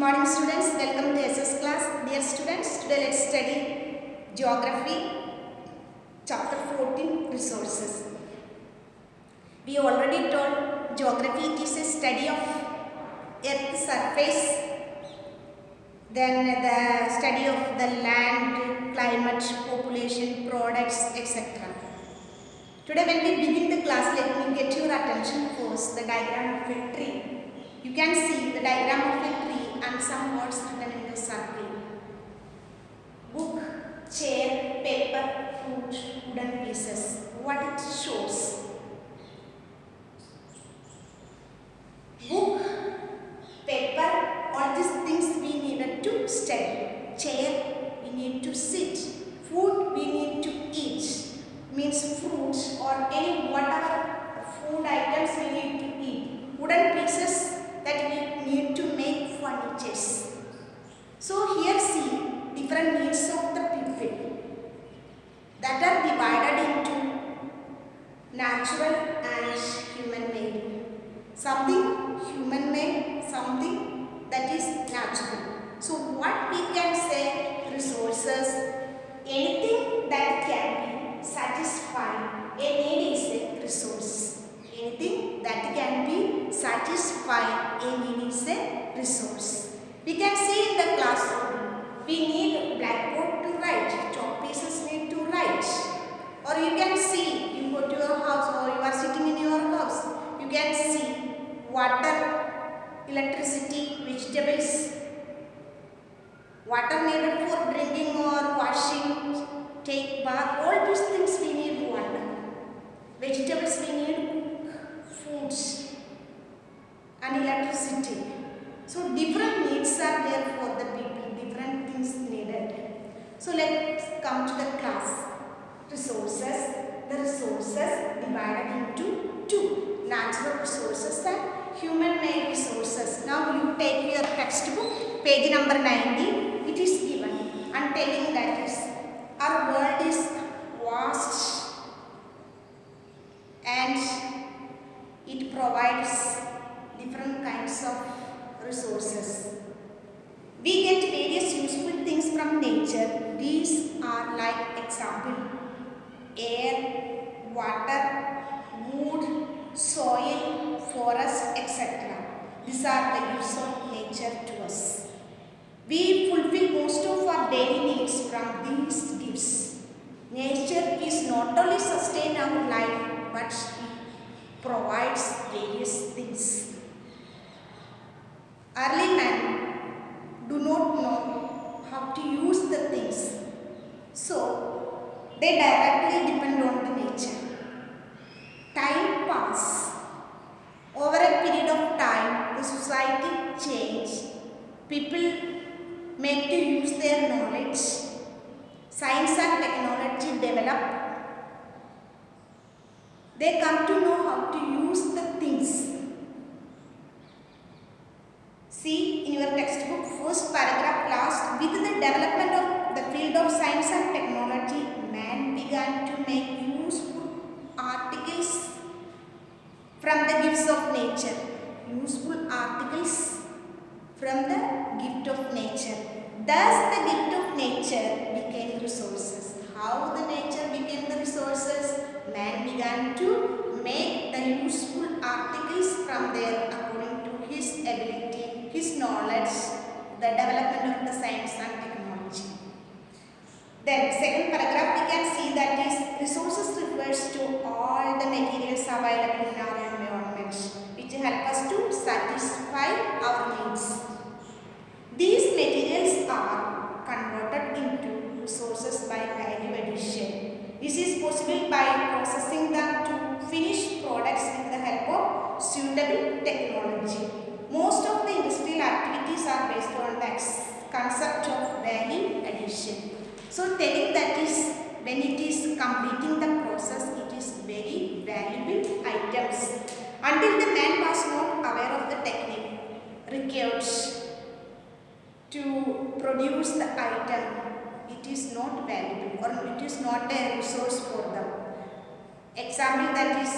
morning students, welcome to SS class. Dear students, today let's study Geography, chapter 14, Resources. We already told Geography it is a study of Earth's surface, then the study of the land, climate, population, products, etc. Today when we begin the class, let me get your attention first, the diagram of a tree. You can see the diagram of a tree and some words written in the circle. Book, chair, paper, fruit, wooden pieces. What it shows? Book, paper, all these things we needed to study. Chair, we need to sit. Food, we need to eat. Means fruit or any whatever food items we need to eat. Wooden pieces that we need to make furnitures. So here see different needs of the people that are divided into natural and human made. Something human made, something that is natural. So what we can say, resources, anything that can be satisfied, a need is a resource. Anything that can be satisfied, a need is a resource. We can see in the classroom, we need blackboard to write, chalk pieces need to write. Or you can see, you go to your house or you are sitting in your house, you can see water, electricity, vegetables, water needed for drinking or washing, take bath, all these things we need water. Vegetables we need foods and electricity. So different needs are there for the people, different things needed. So let's come to the class. Resources. The resources divided into two. Natural resources and human-made resources. Now you take your textbook, page number 90. It is given. I am telling that is our world is vast and it provides different kinds of resources. We get various useful things from nature. These are like example, air, water, wood, soil, forest, etc. These are the gifts of nature to us. We fulfill most of our daily needs from these gifts. Nature is not only sustain our life, but provides various things. Early men do not know how to use the things, so they directly depend on the nature. Time passes. Over a period of time, the society changes. People make to use their knowledge. Science and technology develop. They come to know how to use the things. See in your textbook, first paragraph last, with the development of the field of science and technology, man began to make useful articles from the gifts of nature. Useful articles from the gift of nature. Thus the gift of nature became resources. How the nature became the resources? Man began to make the useful articles from there according to his ability, his knowledge, the development of the science and technology. Then second paragraph we can see that is resources refers to all the materials available in our environment which help us to satisfy our needs. These materials are converted into resources by value addition. This is possible by processing them to finished products with the help of suitable technology. Most of the industrial activities are based on the concept of value addition. So telling that is when it is completing the process, it is very valuable items. Until the man was not aware of the technique required to produce the item, it is not valuable or it is not a resource for them. Example that is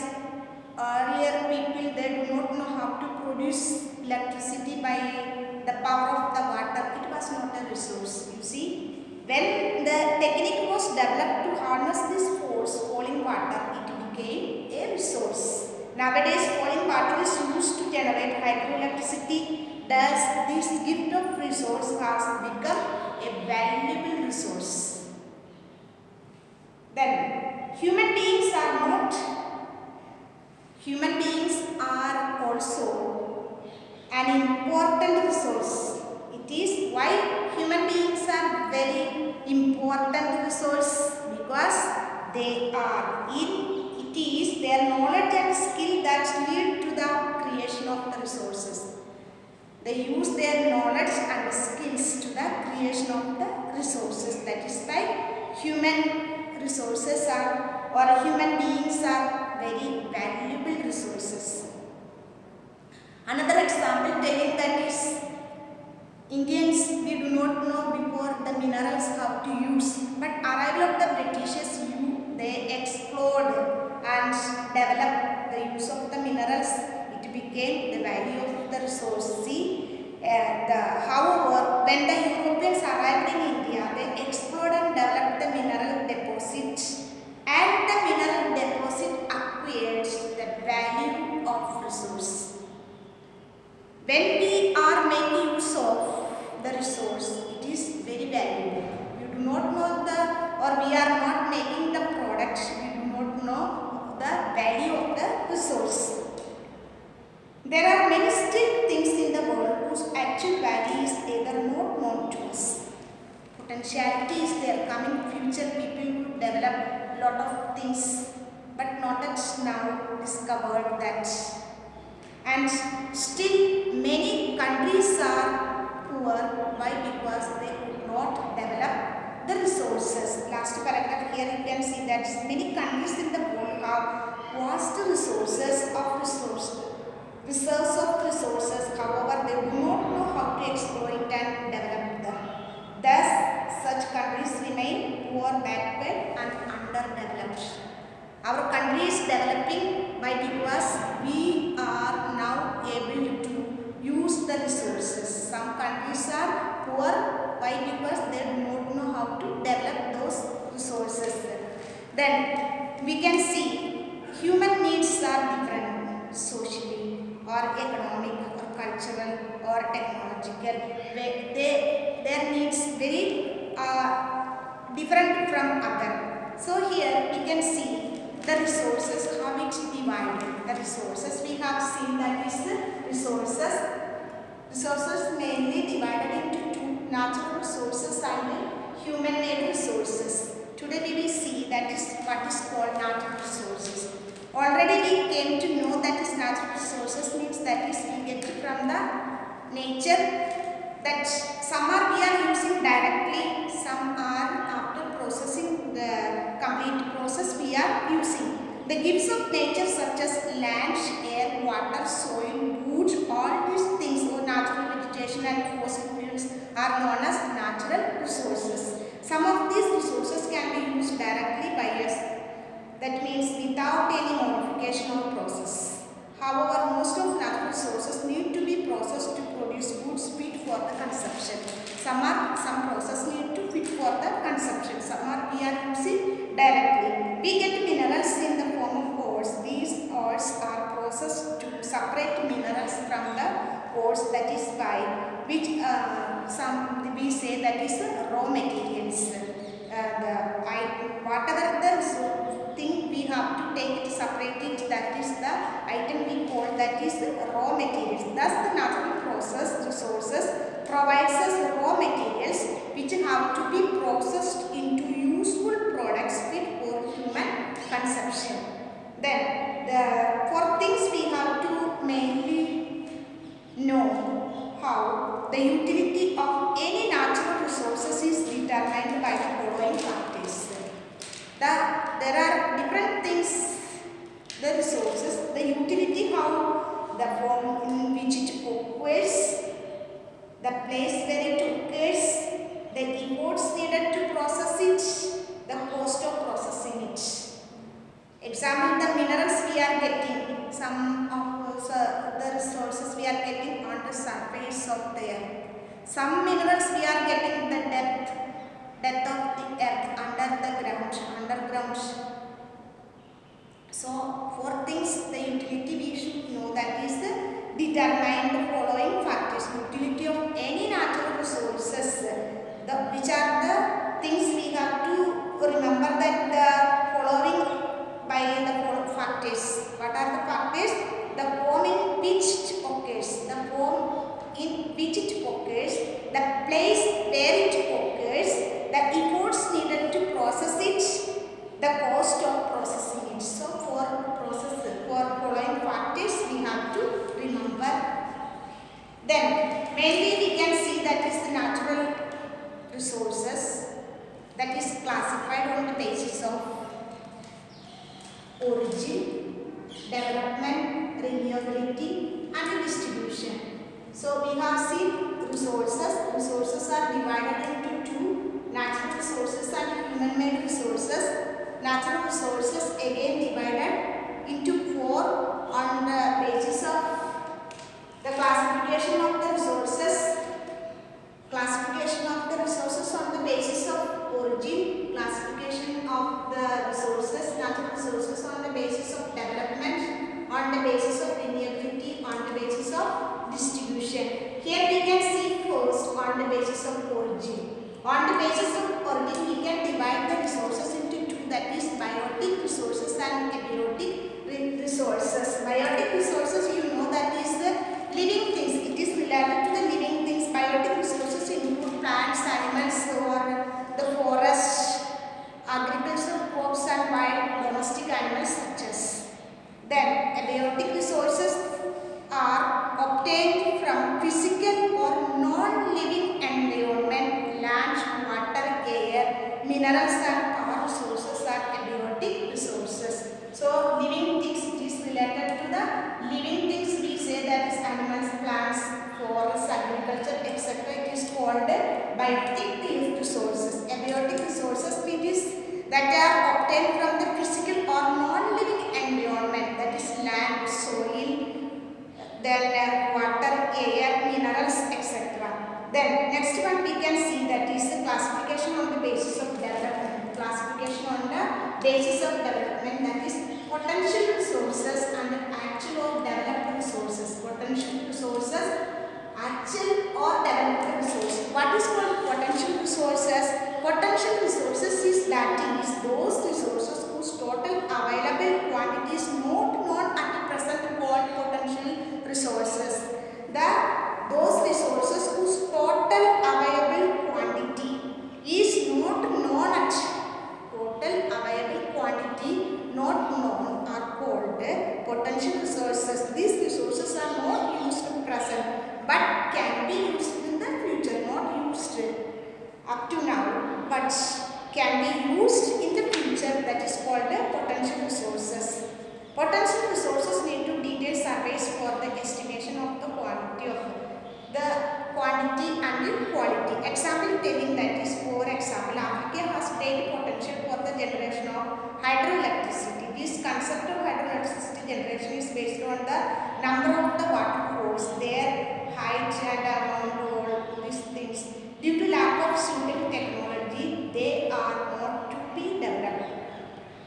earlier people they do not know how to produce electricity by the power of the water, it was not a resource. You see, when the technique was developed to harness this force, falling water, it became a resource. Nowadays, falling water is used to generate hydroelectricity. Thus, this gift of resource has become a valuable resource. Then, human beings are also an important resource. It is why human beings are very important resource, because they are it is their knowledge and skill that lead to the creation of the resources. They use their knowledge and skills to the creation of the resources. That is why human resources are, or human beings are very valuable resources. Another example telling that is, Indians, we do not know before the minerals how to use, but arrival of the Britishers, they explored and developed the use of the minerals. It became the value of the resource. See, however, when the Europeans arrived in India, they explored and developed the mineral deposit, and the mineral deposit acquired the value of resource. When we are making use of the resource, it is very valuable. You do not know we are not making the product, we do not know the value of the resource. There are many still things in the world whose actual value is either not known to us. Potentiality is there. Coming future, people will develop lot of things, but not yet now discovered that. And still many countries are poor. Why? Because they could not develop the resources. Last paragraph here you can see that many countries in the world have vast resources of reserves of resources. However, they do not know how to exploit and develop them. Thus, such countries remain poor, backward and underdeveloped. Our country is developing by because we are now able to use the resources. Some countries are poor, why? Because they do not know how to develop those resources. Then we can see human needs are different socially or economic or cultural or technological. Their needs very different from other. So here we can see the resources, how it divided. The resources we have seen that is resources mainly divided into two: natural resources and human-made resources. Today we will see that is what is called natural resources. Already we came to know that is natural resources means that is we get from the nature. That some are we are using directly, some are after processing the complete process we are using. The gifts of nature such as land, air, water, soil, wood, all these things or natural vegetation and fossil fuels are known as natural resources. Some of these resources can be used directly by us, that means without any modification or process. However, most of natural resources need to be processed to produce goods fit for the consumption. Some process need to fit for the consumption. Some are we are using directly. We get minerals in the form of ores. These ores are processed to separate minerals from the ores. That is why which some we say that is raw materials. Whatever the thing we have to take it, separate it, that is the item we call that is raw materials. Thus the natural process resources provides us raw materials which have to be processed into useful products fit for human consumption. Then for things we have to mainly know how the utility of any natural resources is determined by the following factors. There are different things, the resources, the utility, how the form in which it occurs, the place where it occurs, the efforts needed to process it, the cost of processing it. Example, the minerals we are getting, some of the resources we are getting on the surface of the earth. Some minerals we are getting the depth of the earth, underground. So, four things the utility we should know, that is determine the following factors. Utility of any natural resources. Which are the things we have to remember, that the following by the following factors. What are the factors? The form in which it occurs, the place where it occurs, the efforts needed to process it, the cost of processing it. So for following factors we have to remember. Then mainly we can see that is the natural resources, that is classified on the basis of origin, development, renewability and distribution. So we have seen resources. Resources are divided into two: natural resources and human-made resources. Natural resources again divided into four on the basis of the classification of the resources. Classification of the resources on the basis of origin, classification of the resources, natural resources on the basis of development, on the basis of renewability, on the basis of distribution. Here we can see first on the basis of origin. On the basis of origin we can divide the resources into two, that is biotic resources and abiotic resources. Biotic resources, you know, that is the living things. It is related to the living things. Biotic resources include plants, animals, or the forest, agricultural crops and wild domestic animals such as. Then abiotic resources are obtained from physical or non-living environment. Land, water, air, minerals and power resources are abiotic resources. So living things, it is related to the living things. We say that is animals, plants, forests, agriculture, etc. It is called biotic resources. Abiotic resources, it is that are obtained from the physical or non-living environment, that is land, soil, then water, air, minerals, etc. Then next one we can see, that is the classification on the basis of development. Classification on the basis of development, that is potential resources and actual or developed resources. Potential resources, actual or developed resources. What is called potential resources? Potential resources is, that is those resources whose total available quantity is not known at the present, called potential resources. Those resources whose total available quantity is not known at not known are called potential resources. These resources are not used in present but can be used in the future. Not used up to now but can be used in the future, that is called potential resources. Potential resources need to detailed surveys for the estimation of the quantity and the quality. Example telling, that is, for example, Africa has great potential for the generation of hydroelectricity. This concept of hydroelectricity generation is based on the number of the waterfalls, their height and amount, all these things. Due to lack of suitable technology, they are not to be developed.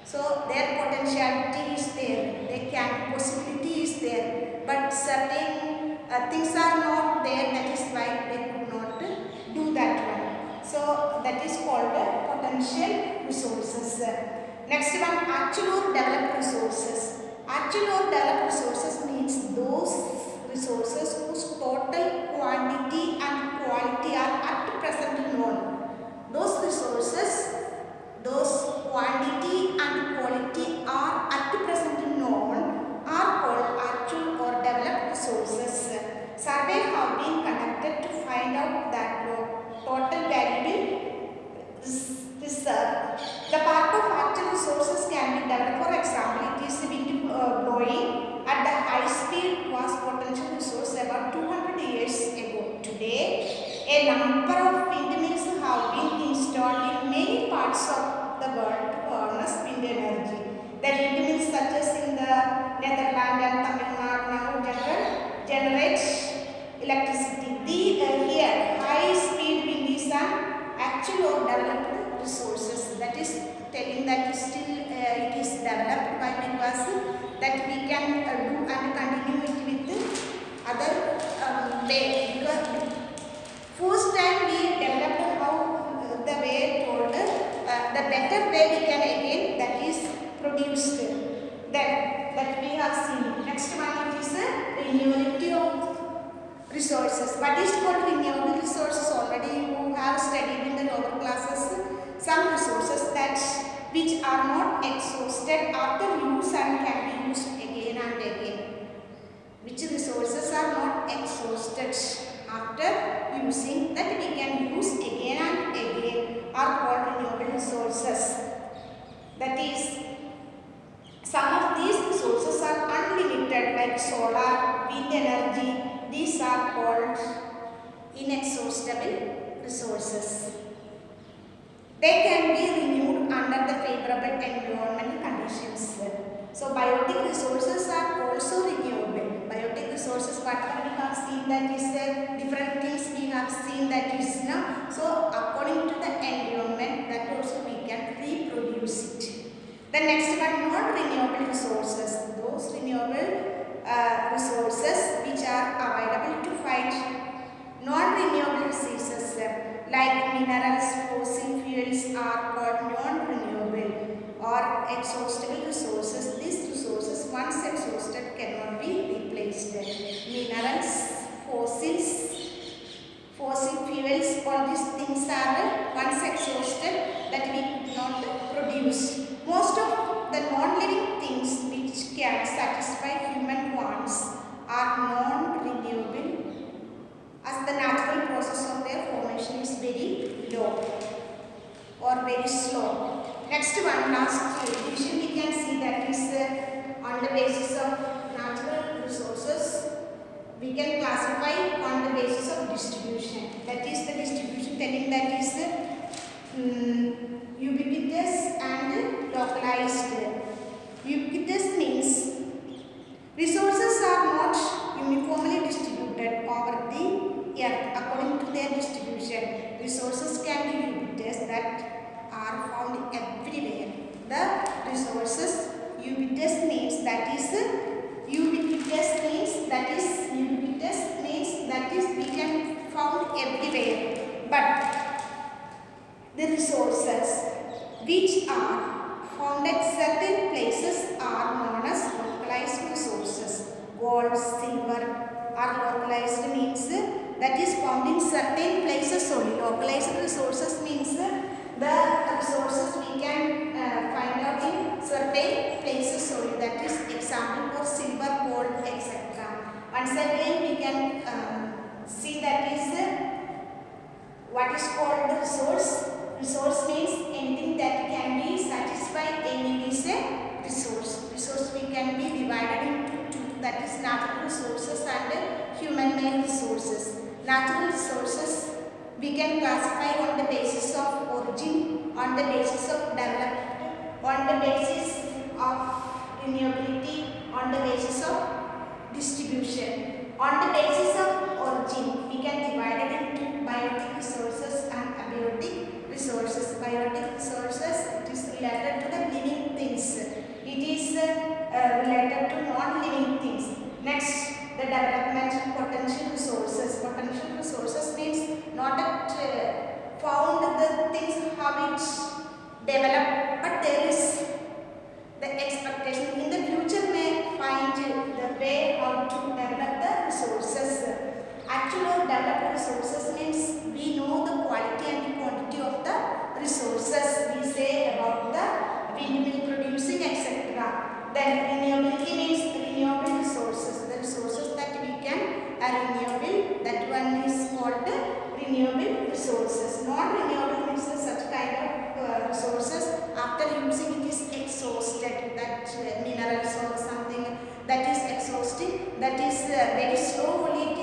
So their potentiality is there, their possibility is there, but certain things are not there, that is why they could not do that one. So that is called potential resources. Next one, actual or developed resources. Actual or developed resources means those resources whose total quantity and quality are at present known. Those resources, those quantity and quality are at present known are called actual or developed resources. Survey have been conducted to find out that total valuable reserve. The part of actual resources can be developed. For example, it is wind blowing at the high speed was potential resource about 200 years ago. Today, a number of windmills have been installed in many parts of the world to harness wind energy. The windmills such as in the Netherlands and Tamil Nadu now generate way, because first time we developed how the way told, the better way we can again that is produced. Then that we have seen. Next one is renewability of resources. What is called renewable resources? Already you have studied in the lower classes. Some resources that which are not exhausted after use and can be used again and again. Which resources are not exhausted after using that we can use again and again are called renewable resources. That is, some of these resources are unlimited like solar, wind energy. These are called inexhaustible resources. They can be renewed under the favorable environmental conditions. So biotic resources are also renewable. Biotic resources, whatever we have seen, that is different things we have seen, that is so according to the environment, that also we can reproduce it. The next one, non-renewable resources. Those renewable resources which are available to fight non-renewable resources like minerals, fossil fuels are called non-renewable or exhaustible resources. These resources once exhausted cannot be replaced. Minerals, fossil fuels, all these things are once exhausted that we cannot produce. Most of the non-living things which can satisfy human wants are non-renewable as the natural process of their formation is very low or very slow. Next one, last division we can see, that is on the basis of natural resources we can classify on the basis of distribution. That is the distribution telling that is ubiquitous and localized. Ubiquitous means resources are not uniformly distributed over the earth according to their distribution. Resources can be ubiquitous, that are found everywhere. The resources ubiquitous means that is we can found everywhere. But the resources which are found at certain places are known as localized resources. Gold, silver are localized means that is found in certain places only. Localized resources means the resources we can find out in certain places only. That is example for silver, gold, etc. Once again we can see that is what is called the resource. Resource means anything that can be satisfied. Any is a resource. Resource we can be divided into two, that is natural resources and human-made resources. Natural resources we can classify on the basis of origin, on the basis of development, on the basis of renewability, on the basis of distribution. On the basis of origin, we can divide it into biotic resources and abiotic resources. Biotic resources, it is related to the living things. It is related to non-living things. Next, the development potential resources. Potential resources means not that found the things how it develop, but there is the expectation in the future may find the way how to develop the resources. Actual developed resources means we know the quality and the quantity of the resources. We say about the windmill producing, etc. Then renewability means renewable resources. The resources that we can are renewable. That one is called renewable resources. Non-renewable means such kind of resources after using it is exhausted. That minerals or something that is exhausted. That is very slowly